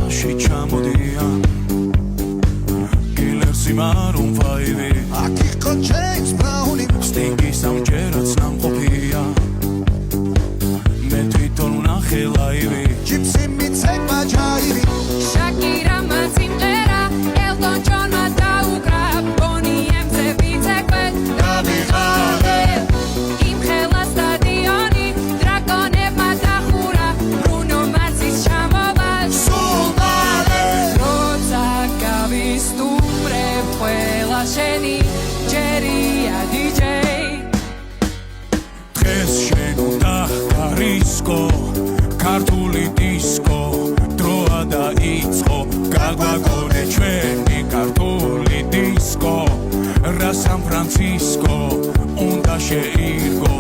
სახლში ჩამოდიან კილერსი მარუნ ფაივი აქ იყო ჯეიმს ბრაუნი სტინგი სამჯერაც ნამყოფია მე თვითონ ვნახე ლაივი ჯიპსი მიცემა ჯაივი შაკირა სიმღერა ელტონ ჯონმა დაუკრა ბონი ემზე ვიცეკვე დავიღალე იმ ხელა სტადიონი დრაკონებმა დახურა ბრუნო მარსის ჩამოვა სულ მალე როცა გავისტუმრებ ყველა შენი ჯერია დიჯეი დღეს შენ უნდა ხარისკო ქართული დისკო დროა დაიწყო გაგვაგონე ჩვენი ქართული დისკო რა სან ფრანცისკო უნდა შეირგო